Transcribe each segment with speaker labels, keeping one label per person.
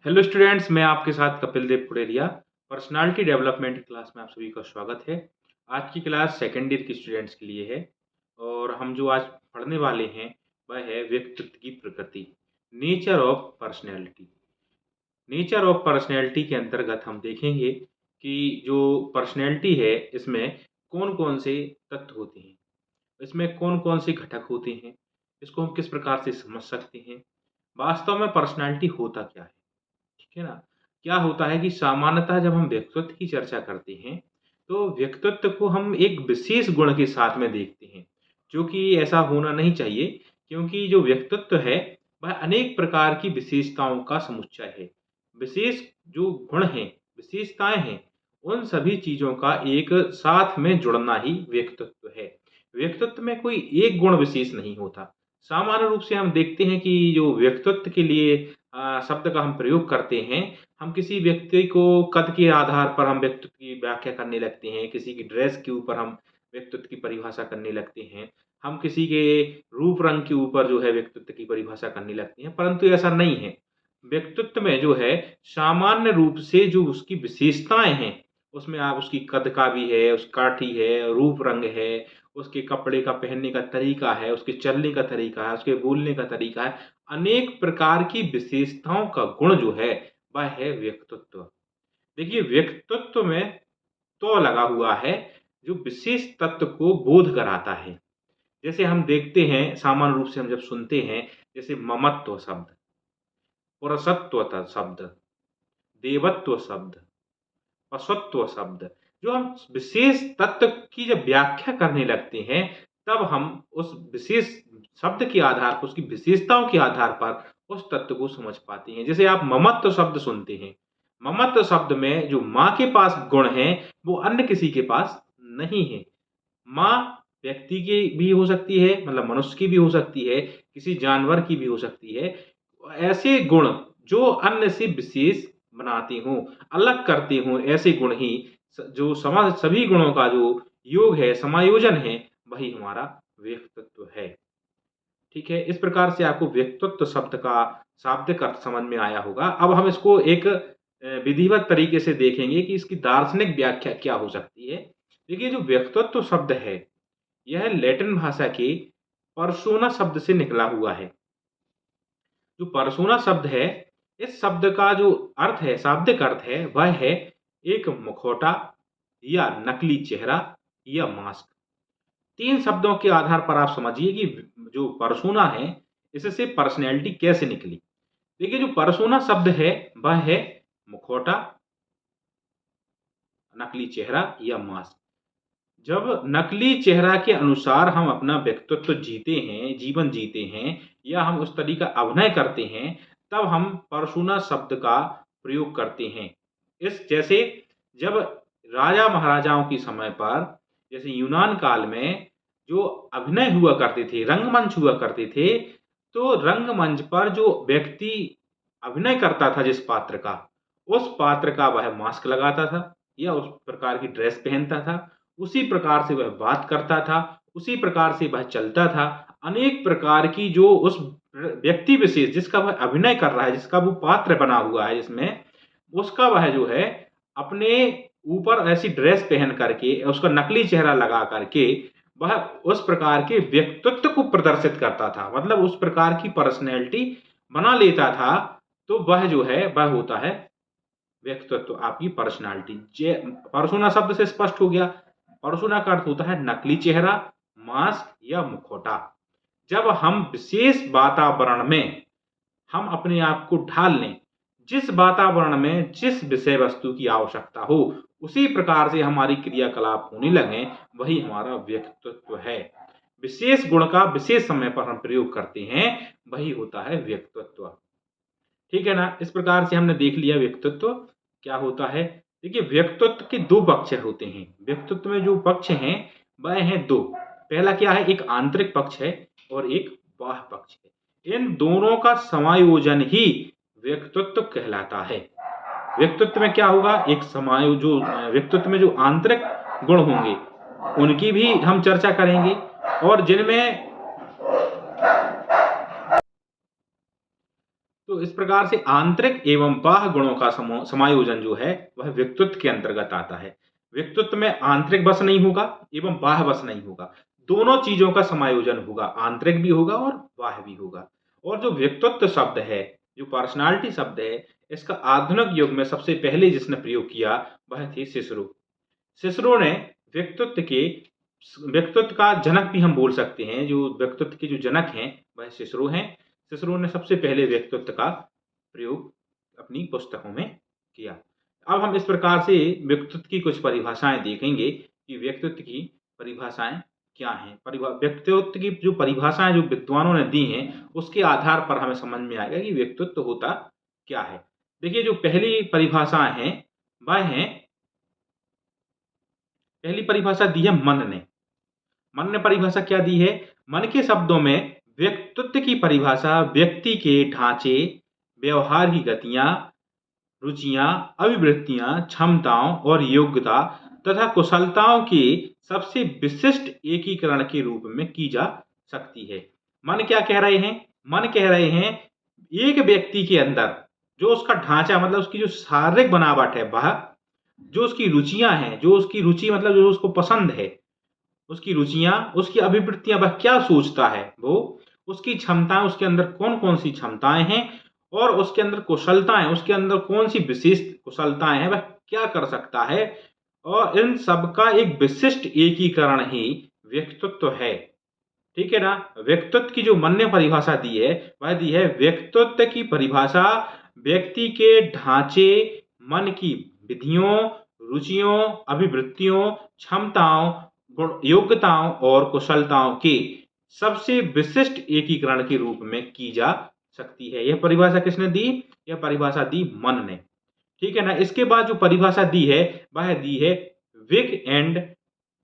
Speaker 1: Hello students, मैं आपके साथ Kapil Dev पुड़ेरिया। Personality development class में आप सभी का स्वागत है। आज की क्लास सेकेंड ईयर के स्टूडेंट्स के लिए है और हम जो आज पढ़ने वाले हैं वह है व्यक्तित्व की प्रकृति, nature of personality. Nature of personality के अंतर्गत हम देखेंगे कि जो पर्सनैलिटी है इसमें कौन कौन से तत्व होते हैं, इसमें कौन कौन से घटक होते हैं, इसको हम किस प्रकार से समझ सकते हैं, वास्तव में पर्सनैलिटी होता क्या है। ठीक है ना? क्या होता है कि सामान्यतः जब हम व्यक्तित्व की चर्चा करते हैं, तो व्यक्तित्व को हम एक विशेष गुण के साथ में देखते हैं, जो कि ऐसा होना नहीं चाहिए क्योंकि जो व्यक्तित्व है, वह अनेक प्रकार की विशेषताओं का समुच्चय है। विशेष जो गुण हैं, विशेषताएँ हैं, उन सभी चीज़ों का एक साथ में जुड़ना ही व्यक्तित्व है। व्यक्तित्व में कोई एक गुण विशेष नहीं होता। सामान्य रूप से हम देखते हैं कि जो व्यक्तित्व के लिए शब्द का हम प्रयोग करते हैं, हम किसी व्यक्ति को कद के आधार पर हम व्यक्तित्व की व्याख्या करने लगते हैं, किसी की ड्रेस के ऊपर हम व्यक्तित्व की परिभाषा करने लगते हैं, हम किसी के रूप रंग के ऊपर जो है व्यक्तित्व की परिभाषा करने लगते हैं, परंतु ऐसा नहीं है। व्यक्तित्व में जो है सामान्य रूप से जो उसकी विशेषताएँ हैं, उसमें आप उसकी कद का भी है, उसका काठी है, रूप रंग है, उसके कपड़े का पहनने का तरीका है, उसके चलने का तरीका है, उसके बोलने का तरीका है, अनेक प्रकार की विशेषताओं का गुण जो है, वह है व्यक्तित्व। देखिए व्यक्तित्व में तो लगा हुआ है, जो विशेष तत्व को बोध कराता है। जैसे हम देखते हैं सामान्य रूप से हम जब सुनते हैं, जैसे ममत्व शब्द, पुरुषत्व शब्द, देवत्व शब्द, पशुत्व शब्द, जो हम विशेष तत्व की जब व्याख्या करने लगते हैं, तब हम उस विशेष शब्द के आधार पर, उसकी विशेषताओं के आधार पर उस तत्व को समझ पाते हैं। जैसे आप ममत्व शब्द सुनते हैं, ममत्व शब्द में जो माँ के पास गुण हैं, वो अन्य किसी के पास नहीं है। माँ व्यक्ति की भी हो सकती है, मतलब मनुष्य की भी हो सकती है, किसी जानवर की भी हो सकती है। ऐसे गुण जो अन्य से विशेष बनाते हों, अलग करते हों, ऐसे गुण ही जो सभी गुणों का जो योग है, समायोजन है, वही हमारा व्यक्तित्व है। ठीक है? इस प्रकार से आपको व्यक्तित्व शब्द का शाब्दिक अर्थ समझ में आया होगा। अब हम इसको एक विधिवत तरीके से देखेंगे कि इसकी दार्शनिक व्याख्या क्या हो सकती है। देखिए जो व्यक्तित्व शब्द है, यह लैटिन भाषा के पर्सोना शब्द से निकला हुआ है। जो पर्सोना शब्द है, इस शब्द का जो अर्थ है, शाब्दिक अर्थ है, वह है एक मुखौटा या नकली चेहरा या मास्क। 3 शब्दों के आधार पर आप समझिए कि जो पर्सोना है, इससे पर्सनैलिटी कैसे निकली। देखिए जो पर्सोना शब्द है, वह है मुखौटा, नकली चेहरा या मास्क। जब नकली चेहरा के अनुसार हम अपना व्यक्तित्व जीते हैं, जीवन जीते हैं या हम उस तरह का अभिनय करते हैं, तब हम पर्सोना शब्द का प्रयोग करते हैं। इस जैसे जब राजा-महाराजाओं के समय पर, जैसे यूनान काल में जो अभिनय हुआ करते थे, रंगमंच हुआ करते थे, तो रंगमंच पर जो व्यक्ति अभिनय करता था जिस पात्र का, उस पात्र का वह मास्क लगाता था या उस प्रकार की ड्रेस पहनता था। उसी प्रकार से वह बात करता था, उसी प्रकार से वह चलता था। अनेक प्रकार की जो उस व्यक्ति विशेष जिसका वह अभिनय कर रहा है, जिसका वो पात्र बना हुआ है जिसमें, उसका वह जो है अपने ऊपर ऐसी ड्रेस पहन करके, उसका नकली चेहरा लगा करके, वह उस प्रकार के व्यक्तित्व को प्रदर्शित करता था। मतलब उस प्रकार की पर्सनैलिटी बना लेता था, तो वह जो है, वह होता है व्यक्तित्व, आपकी पर्सनैलिटी। पर्सोना शब्द से स्पष्ट हो गया। पर्सोना का अर्थ होता है नकली चेहरा, मास्क या मुखौटा। जब हम विशेष वातावरण में हम अपने आप को ढाल लें, जिस वातावरण में जिस विषय वस्तु की आवश्यकता हो, उसी प्रकार से हमारी क्रियाकलाप होने लगें, वही हमारा व्यक्तित्व है। विशेष गुण का विशेष समय पर हम प्रयोग करते हैं, वही होता है व्यक्तित्व। ठीक है ना? इस प्रकार से हमने देख लिया व्यक्तित्व क्या होता है। देखिए व्यक्तित्व के 2 पक्ष होते हैं। व्यक्तित्व में जो पक्ष हैं, वह हैं 2। पहला क्या है, एक आंतरिक पक्ष है और एक बाह्य पक्ष है। इन दोनों का समायोजन ही व्यक्तित्व कहलाता है। व्यक्तित्व में क्या होगा, एक व्यक्तित्व में जो आंतरिक गुण होंगे, उनकी भी हम चर्चा करेंगे और जिनमें तो तो इस प्रकार से आंतरिक एवं बाह्य गुणों का समायोजन जो है वह व्यक्तित्व के अंतर्गत आता है। व्यक्तित्व में आंतरिक बस नहीं होगा एवं बाह्य बस नहीं होगा, दोनों चीजों का समायोजन होगा, आंतरिक भी होगा और बाह्य भी होगा। और जो व्यक्तित्व शब्द है, जो पर्सनालिटी शब्द है, इसका आधुनिक युग में सबसे पहले जिसने प्रयोग किया वह थे सिसरो। सिसरो ने व्यक्तित्व का जनक भी हम बोल सकते हैं, जो व्यक्तित्व के जो जनक हैं वह सिसरो हैं। सिसरो ने सबसे पहले व्यक्तित्व का प्रयोग अपनी पुस्तकों में किया। अब हम इस प्रकार से व्यक्तित्व की कुछ परिभाषाएं देखेंगे कि व्यक्तित्व की परिभाषाएं क्या हैं। व्यक्तित्व की जो परिभाषाएं जो विद्वानों ने दी हैं उसके आधार पर हमें समझ में आएगा कि व्यक्तित्व होता क्या है। देखिए, जो पहली परिभाषाएं हैं वह हैं, पहली परिभाषा दी है मन ने। मन ने परिभाषा क्या दी है? मन के शब्दों में व्यक्तित्व की परिभाषा व्यक्ति के ढांचे, व्यवहार की गतियां, रुचियां, अभिवृत्तियां, क्षमताओं और योग्यता तथा कुशलताओं के सबसे विशिष्ट एकीकरण के रूप में की जा सकती है। मन क्या कह रहे हैं? मन कह रहे हैं एक व्यक्ति के अंदर जो उसका ढांचा, मतलब उसकी जो शारीरिक बनावट है, वह जो उसकी रुचियां हैं, जो उसकी रुचि मतलब जो उसको पसंद है, उसकी रुचियां, उसकी अभिवृत्तियां, वह क्या सोचता है, वो उसकी क्षमताएं, उसके अंदर कौन कौन सी क्षमताएं हैं और उसके अंदर कुशलताएं, उसके अंदर कौन सी विशेष कुशलताएं हैं, वह क्या कर सकता है, और इन सब का एक विशिष्ट एकीकरण ही व्यक्तित्व है। ठीक है ना। व्यक्तित्व की जो मन ने परिभाषा दी है वह दी है, व्यक्तित्व की परिभाषा व्यक्ति के ढांचे, मन की विधियों, रुचियों, अभिवृत्तियों, क्षमताओं, योग्यताओं और कुशलताओं के सबसे विशिष्ट एकीकरण के रूप में की जा सकती है। यह परिभाषा किसने दी? यह परिभाषा दी मन ने। ठीक है ना। इसके बाद जो परिभाषा दी है वह दी है विग एंड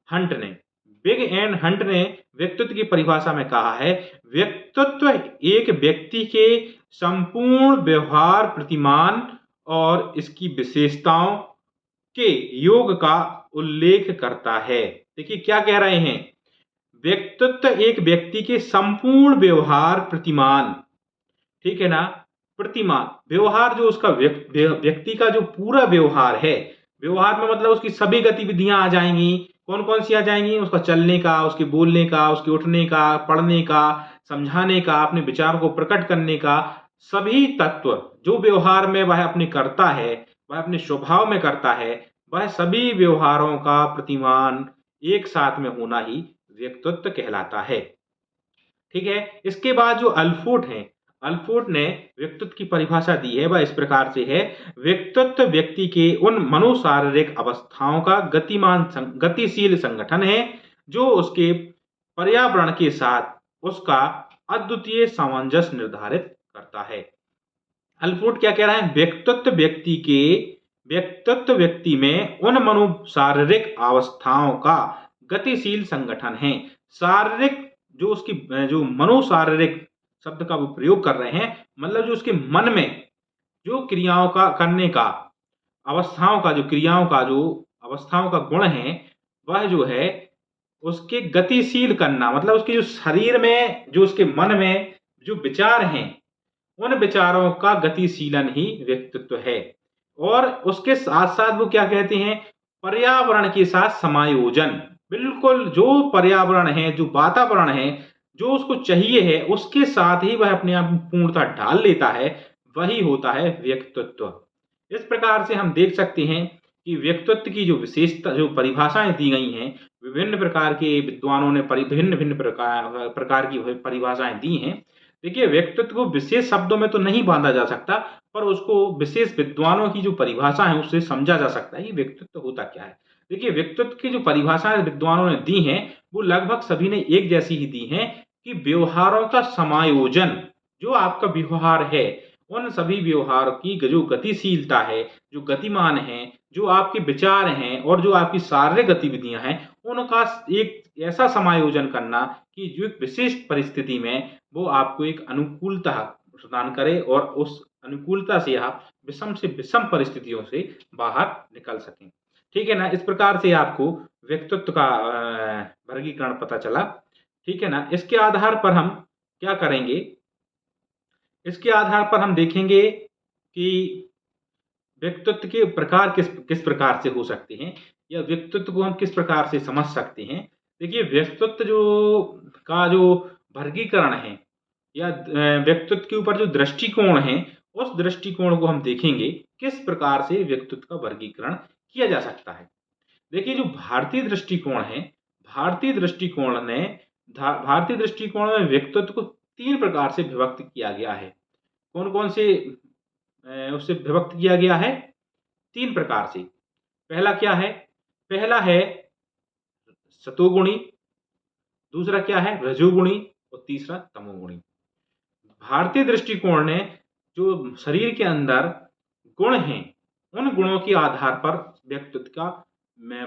Speaker 1: हंट ने। विग एंड हंट ने व्यक्तित्व की परिभाषा में कहा है, व्यक्तित्व एक व्यक्ति के संपूर्ण व्यवहार प्रतिमान और इसकी विशेषताओं के योग का उल्लेख करता है। देखिए क्या कह रहे हैं, व्यक्तित्व एक व्यक्ति के संपूर्ण व्यवहार प्रतिमान, ठीक है ना, प्रतिमान व्यवहार, जो उसका व्यक्ति का जो पूरा व्यवहार है, व्यवहार में मतलब उसकी सभी गतिविधियां आ जाएंगी। कौन कौन सी आ जाएंगी? उसका चलने का, उसके बोलने का, उसके उठने का, पढ़ने का, समझाने का, अपने विचारों को प्रकट करने का, सभी तत्व जो व्यवहार में वह अपने करता है, वह अपने स्वभाव में करता है, वह सभी व्यवहारों का प्रतिमान एक साथ में होना ही व्यक्तित्व कहलाता है। ठीक है। इसके बाद जो अल्फोर्ड है, अल्फोर्ड ने व्यक्तित्व की परिभाषा दी है वह इस प्रकार से है, व्यक्तित्व व्यक्ति के उन मनोशारीरिक अवस्थाओं का गतिशील संगठन है जो उसके पर्यावरण के साथ उसका अद्वितीय सामंजस्य निर्धारित करता है। अल्फोर्ड क्या कह रहा है? व्यक्तित्व व्यक्ति में उन मनोशारीरिक अवस्थाओं का गतिशील संगठन है। शारीरिक जो उसकी जो मनोशारीरिक शब्द का वो प्रयोग कर रहे हैं, मतलब जो उसके मन में जो क्रियाओं का करने का, अवस्थाओं का जो क्रियाओं का जो अवस्थाओं का गुण है, वह जो है उसके गतिशील करना, मतलब उसके जो शरीर में, जो उसके मन में जो विचार हैं, उन विचारों का गतिशीलन ही व्यक्तित्व है। और उसके साथ साथ वो क्या कहते हैं, पर्यावरण के साथ समायोजन। बिल्कुल जो पर्यावरण है, जो वातावरण है, जो उसको चाहिए है, उसके साथ ही वह अपने आप में पूर्णता ढाल लेता है, वही होता है व्यक्तित्व। इस प्रकार से हम देख सकते हैं कि व्यक्तित्व की जो विशेषता, जो परिभाषाएं दी गई हैं, विभिन्न प्रकार के विद्वानों ने भिन्न भिन्न प्रकार की परिभाषाएं दी हैं। देखिए, व्यक्तित्व को विशेष शब्दों में तो नहीं बांधा जा सकता, पर उसको विशेष विद्वानों की जो परिभाषा है उससे समझा जा सकता है कि व्यक्तित्व होता क्या है। देखिए, व्यक्तित्व की जो परिभाषाएं विद्वानों ने दी हैं वो लगभग सभी ने एक जैसी ही दी हैं कि व्यवहारों का समायोजन, जो आपका व्यवहार है, उन सभी व्यवहार की जो गतिशीलता है, जो गतिमान है, जो आपके विचार हैं और जो आपकी शारीरिक गतिविधियां हैं, उनका एक ऐसा समायोजन करना कि जो एक विशेष परिस्थिति में वो आपको एक अनुकूलता प्रदान करे और उस अनुकूलता से आप विषम से विषम परिस्थितियों से बाहर निकल सकें। ठीक है ना। इस प्रकार से आपको व्यक्तित्व का वर्गीकरण पता चला। ठीक है ना। इसके आधार पर हम क्या करेंगे इसके आधार पर हम देखेंगे कि व्यक्तित्व के प्रकार किस किस प्रकार से हो सकते हैं या व्यक्तित्व को हम किस प्रकार से समझ सकते हैं। देखिए व्यक्तित्व जो वर्गीकरण है या व्यक्तित्व के ऊपर जो दृष्टिकोण है, उस दृष्टिकोण को हम देखेंगे किस प्रकार से व्यक्तित्व का वर्गीकरण किया जा सकता है। देखिए जो भारतीय दृष्टिकोण में व्यक्तित्व को 3 प्रकार से विभक्त किया गया है। कौन-कौन से उससे विभक्त किया गया है? 3 प्रकार से। पहला क्या है? पहला है सतोगुणी, दूसरा क्या है रजोगुणी और तीसरा तमोगुणी। भारतीय दृष्टिकोण ने जो शरीर के अंदर गुण हैं, उन गुणों के आधार पर व्यक्तित्व का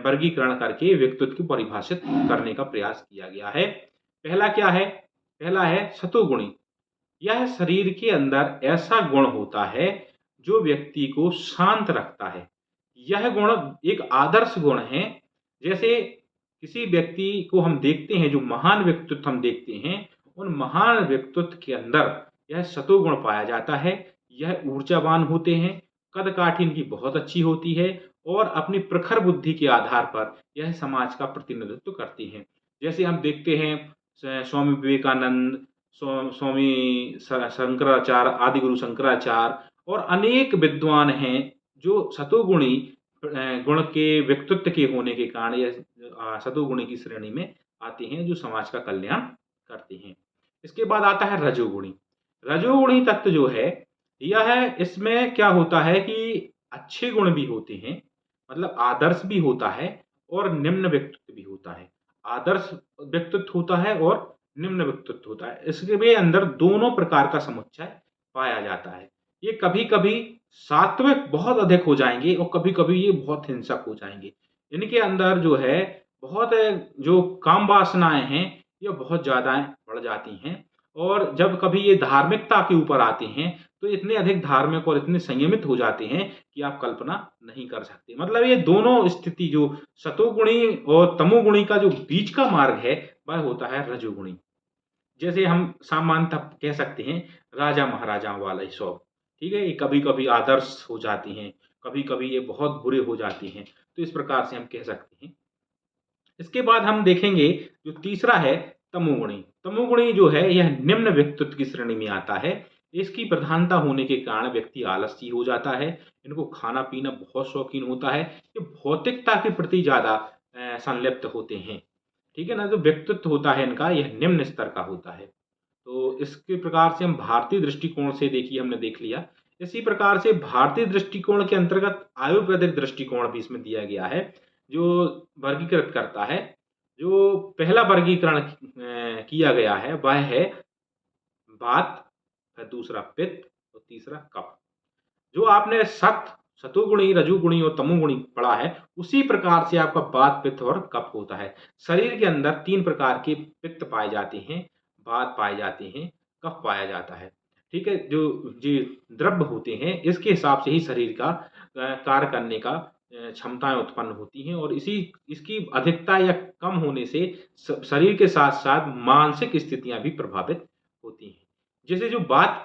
Speaker 1: वर्गीकरण करके व्यक्तित्व को परिभाषित करने का प्रयास किया गया है। पहला क्या है? पहला है सतोगुणी। यह शरीर के अंदर ऐसा गुण होता है जो व्यक्ति को शांत रखता है। यह गुण एक आदर्श गुण है। जैसे किसी व्यक्ति को हम देखते हैं, जो महान व्यक्तित्व हम देखते हैं, उन महान व्यक्तित्व के अंदर यह सतोगुण पाया जाता है। यह ऊर्जावान होते हैं, कद-काठी इनकी बहुत अच्छी होती है और अपनी प्रखर बुद्धि के आधार पर यह समाज का प्रतिनिधित्व करती हैं। जैसे हम देखते हैं स्वामी विवेकानंद, स्वामी शंकराचार्य, आदि गुरु शंकराचार्य और अनेक विद्वान हैं जो सतोगुणी गुण के व्यक्तित्व के होने के कारण यह सतोगुणी की श्रेणी में आते हैं, जो समाज का कल्याण करते हैं। इसके बाद आता है रजोगुणी। रजोगुणी तत्व जो है, यह इसमें क्या होता है कि अच्छे गुण भी होते हैं, मतलब आदर्श भी होता है और निम्न व्यक्तित्व भी होता है। आदर्श व्यक्तित्व होता है और निम्न व्यक्तित्व होता है। इसके अंदर दोनों प्रकार का समुच्चय पाया जाता है। ये कभी-कभी सात्विक बहुत अधिक हो जाएँगे और कभी-कभी ये बहुत हिंसक हो जाएँगे। इनके अंदर जो है बहुत जो काम वासनाएँ हैं, ये बहुत ज़्यादा बढ़ जाती हैं और जब कभी ये धार्मिकता के ऊपर आते हैं, तो इतने अधिक धार्मिक और इतने संयमित हो जाते हैं कि आप कल्पना नहीं कर सकते। मतलब ये दोनों स्थिति जो सतोगुणी और तमोगुणी का जो बीच का मार्ग है, वह होता है रजोगुणी। जैसे हम सामान्यतः कह सकते हैं राजा-महाराजाओं वाला ही स्वभाव, ठीक है? ये कभी-कभी आदर्श हो जाती हैं, कभी-कभी ये बहुत बुरे हो जाते हैं, तो इस प्रकार से हम कह सकते हैं। इसके बाद हम देखेंगे जो तीसरा है तमोगुणी। तमोगुणी जो है यह निम्न व्यक्तित्व की श्रेणी में आता है। इसकी प्रधानता होने के कारण व्यक्ति आलसी हो जाता है, इनको खाना-पीना बहुत शौकीन होता है, ये भौतिकता के प्रति ज़्यादा संलिप्त होते हैं। ठीक है ना? जो व्यक्तित्व होता है इनका यह निम्न स्तर का होता है। तो इसके प्रकार से हम भारतीय दृष्टिकोण से देखिए हमने देख लिया। इसी प्रकार से भारतीय दृष्टिकोण के अंतर्गत आयुर्वेदिक दृष्टिकोण भी इसमें दिया गया है, जो वर्गीकृत करता है। जो पहला वर्गीकरण किया गया है वह है वात, दूसरा पित्त और तीसरा कफ। जो आपने सतोगुणी, रजोगुणी और तमोगुणी पढ़ा है, उसी प्रकार से आपका वात, पित्त और कफ होता है। शरीर के अंदर 3 प्रकार के पित्त पाए जाते हैं, वात पाए जाते हैं, कफ पाया जाता है। ठीक है? जो द्रव्य होते हैं, इसके हिसाब से ही शरीर का कार्य करने का क्षमताएँ उत्पन्न होती हैं और इसकी अधिकता या कम होने से शरीर के साथ-साथ मानसिक स्थितियाँ भी प्रभावित होती हैं। जैसे जो वात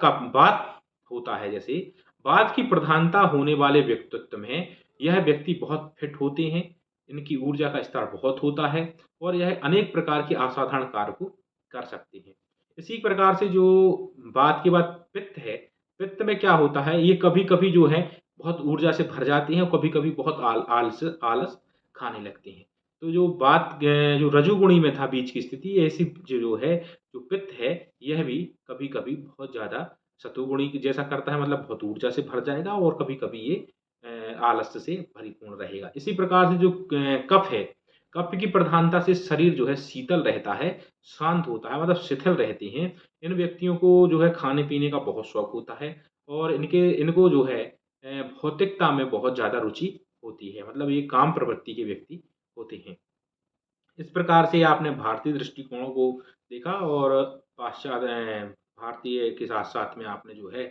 Speaker 1: होता है जैसे वात की प्रधानता होने वाले व्यक्तित्व में यह व्यक्ति बहुत फिट होते हैं, इनकी ऊर्जा का स्तर बहुत होता है और यह अनेक प्रकार के असाधारण कार्य को कर सकते हैं। इसी प्रकार से जो वात के बाद पित्त है, पित्त में क्या होता है ये कभी-कभी जो है बहुत ऊर्जा से भर जाते हैं और कभी-कभी बहुत आलस खाने लगते हैं। तो जो रजोगुणी में था बीच की स्थिति ऐसी जो है, जो पित्त है, यह भी कभी-कभी बहुत ज़्यादा सतोगुणी की जैसा करता है मतलब बहुत ऊर्जा से भर जाएगा और कभी-कभी ये आलस्य से परिपूर्ण रहेगा। इसी प्रकार से जो कफ है, कफ की प्रधानता से शरीर जो है शीतल रहता है, शांत होता है मतलब शिथिल रहते हैं। इन व्यक्तियों को जो है खाने-पीने का बहुत शौक होता है और इनको जो है भौतिकता में बहुत ज़्यादा रुचि होती है। मतलब ये काम प्रवृत्ति के व्यक्ति होते हैं। इस प्रकार से आपने भारतीय दृष्टिकोणों को देखा और भारतीय के साथ-साथ में आपने जो है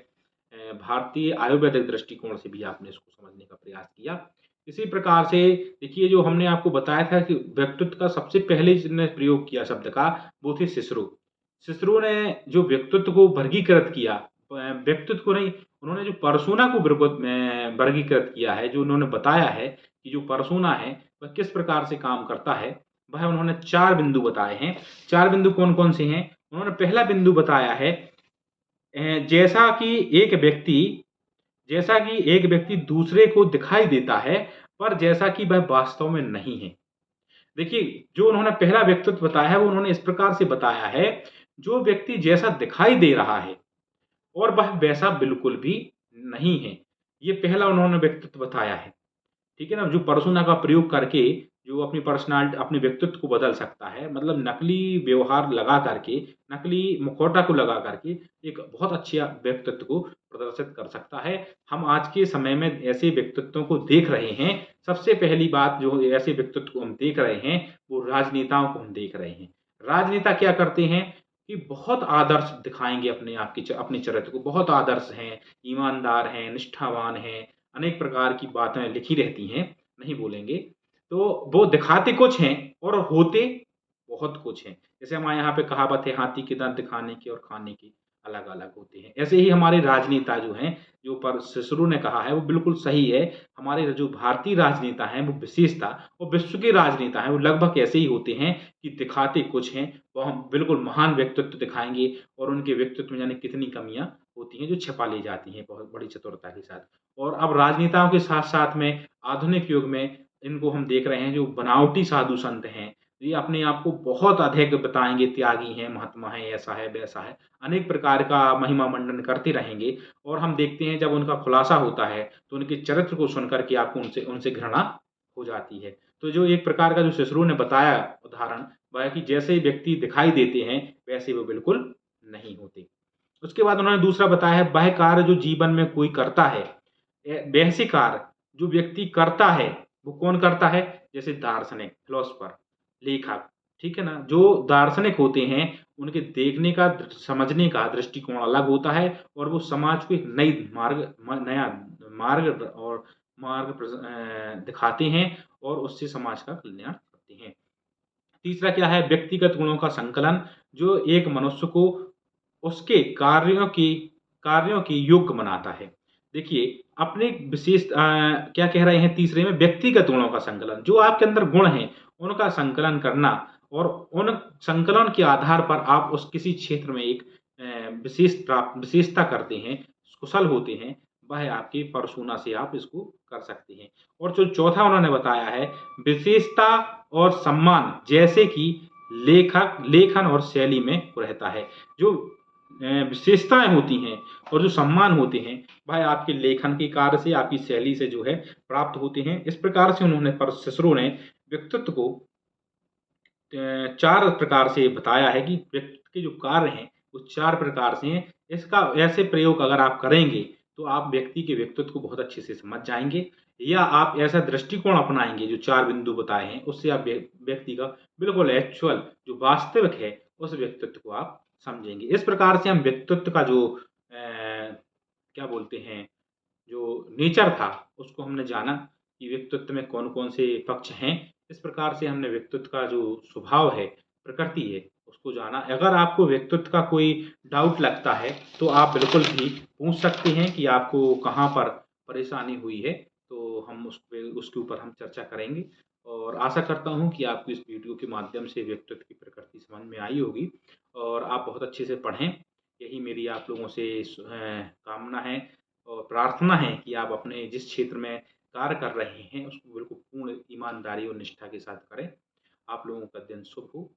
Speaker 1: भारतीय आयुर्वेदिक दृष्टिकोण से भी आपने इसको समझने का प्रयास किया। इसी प्रकार से देखिए जो हमने आपको बताया था कि व्यक्तित्व का सबसे पहले जिसने प्रयोग किया शब्द का, वो थे सिसरो। सिसरो ने जो व्यक्तित्व को वर्गीकृत किया, व्यक्तित्व को नहीं, उन्होंने जो पर्सोना को वर्गीकृत किया है, जो उन्होंने बताया है कि जो पर्सोना है वह किस प्रकार से काम करता है, वह उन्होंने 4 बिंदु बताए हैं। 4 बिंदु कौन-कौन से हैं? उन्होंने पहला बिंदु बताया है जैसा कि एक व्यक्ति दूसरे को दिखाई देता है, पर जैसा कि वह वास्तव में नहीं है। देखिए, जो उन्होंने पहला व्यक्तित्व बताया है, वो उन्होंने इस प्रकार से बताया है, जो व्यक्ति जैसा दिखाई दे रहा है और वह वैसा बिल्कुल भी नहीं है। ये पहला उन्होंने व्यक्तित्व बताया है। ठीक है ना? जो पर्सोना का प्रयोग करके जो अपनी व्यक्तित्व को बदल सकता है, मतलब नकली व्यवहार लगा करके, नकली मुखौटा को लगा करके एक बहुत अच्छा व्यक्तित्व को प्रदर्शित कर सकता है। हम आज के समय में ऐसे व्यक्तित्वों को देख रहे हैं। सबसे पहली बात जो ऐसे व्यक्तित्व को हम देख रहे हैं, वो राजनेताओं को हम देख रहे हैं। राजनेता क्या करते हैं कि बहुत आदर्श दिखाएँगे अपने चरित्र को, बहुत आदर्श हैं, ईमानदार हैं, निष्ठावान हैं, अनेक प्रकार की बातें लिखी रहती हैं, नहीं बोलेंगे। तो वो दिखाते कुछ हैं और होते बहुत कुछ हैं। जैसे हमारे यहाँ पे कहावत है, हाथी के दाँत दिखाने के और खाने के अलग-अलग होते हैं। ऐसे ही हमारे राजनेता जो हैं, जो पर सिसरु ने कहा है वो बिल्कुल सही है। हमारे जो भारतीय राजनेता हैं वो विशेषता और विश्व के राजनेता हैं वो लगभग ऐसे ही होते हैं कि दिखाते कुछ हैं, वो हम बिल्कुल महान व्यक्तित्व दिखाएँगे और उनके व्यक्तित्व में जाने कितनी कमियाँ होती हैं जो छिपा ली जाती हैं बहुत बड़ी चतुरता के साथ। और अब राजनेताओं के साथ-साथ में आधुनिक युग में इनको हम देख रहे हैं जो बनावटी साधु-संत हैं, ये अपने आप को बहुत अधिक बताएँगे, त्यागी हैं, महात्मा हैं, ऐसा है, वैसा है। अनेक प्रकार का महिमा मंडन करते रहेंगे और हम देखते हैं जब उनका खुलासा होता है, तो उनके चरित्र को सुन कर के आपको उनसे उनसे घृणा हो जाती है। तो जो एक प्रकार का जो सिसरो ने बताया उदाहरण, वह है कि जैसे व्यक्ति दिखाई देते हैं, वैसे वो बिल्कुल नहीं होते। उसके बाद उन्होंने दूसरा बताया है, वह कार्य जो जीवन में कोई करता है, वैसे कार्य जो व्यक्ति करता है, वो कौन करता है? जैसे दार्शनिक, फिलॉसफर, लेखक, ठीक है ना? जो दार्शनिक होते हैं, उनके देखने का, समझने का दृष्टिकोण अलग होता है और वो समाज को एक नया मार्ग और दिखाते हैं और उससे समाज का कल्याण करते हैं। तीसरा क्या है? व्यक्तिगत गुणों का संकलन, जो एक मनुष्य को उसके कार्यों की योग्य बनाता है। देखिए, अपने क्या कह रहे हैं तीसरे में? व्यक्तिगत गुणों का संकलन। जो आपके अंदर गुण हैं, उनका संकलन करना और उन संकलन के आधार पर आप उस किसी क्षेत्र में एक विशेषता करते हैं, कुशल होते हैं, वह आपकी पर्सोना से आप इसको कर सकते हैं। और जो चौथा उन्होंने बताया है, विशेषता और सम्मान, जैसे कि लेखन और शैली में रहता है। जो विशेषताएँ होती हैं और जो सम्मान होते हैं, वह आपके लेखन के कार्य से, आपकी शैली से जो है प्राप्त होते हैं। इस प्रकार से उन्होंने सिसरो ने व्यक्तित्व को 4 प्रकार से बताया है कि व्यक्ति के जो कार्य हैं, वो 4 प्रकार से हैं। इसका ऐसे प्रयोग अगर आप करेंगे, तो आप व्यक्ति के व्यक्तित्व को बहुत अच्छे से समझ जाएँगे या आप ऐसा दृष्टिकोण अपनाएँगे जो 4 बिंदु बताए हैं, उससे आप व्यक्ति का बिल्कुल एक्चुअल जो वास्तविक है, उस व्यक्तित्व को आप समझेंगे। इस प्रकार से हम व्यक्तित्व का जो क्या बोलते हैं, जो नेचर था, उसको हमने जाना कि व्यक्तित्व में कौन-कौन से पक्ष हैं। इस प्रकार से हमने व्यक्तित्व का जो स्वभाव है, प्रकृति है, उसको जाना। अगर आपको व्यक्तित्व का कोई डाउट लगता है, तो आप बिल्कुल भी पूछ सकते हैं कि आपको कहाँ पर परेशानी हुई है, तो हम उसके ऊपर हम चर्चा करेंगे। और आशा करता हूँ कि आपको इस वीडियो के माध्यम से व्यक्तित्व की प्रकृति समझ में आई होगी और आप बहुत अच्छे से पढ़ें। यही मेरी आप लोगों से कामना है और प्रार्थना है कि आप अपने जिस क्षेत्र में कार्य कर रहे हैं, उसको बिल्कुल पूर्ण ईमानदारी और निष्ठा के साथ करें। आप लोगों का दिन शुभ हो।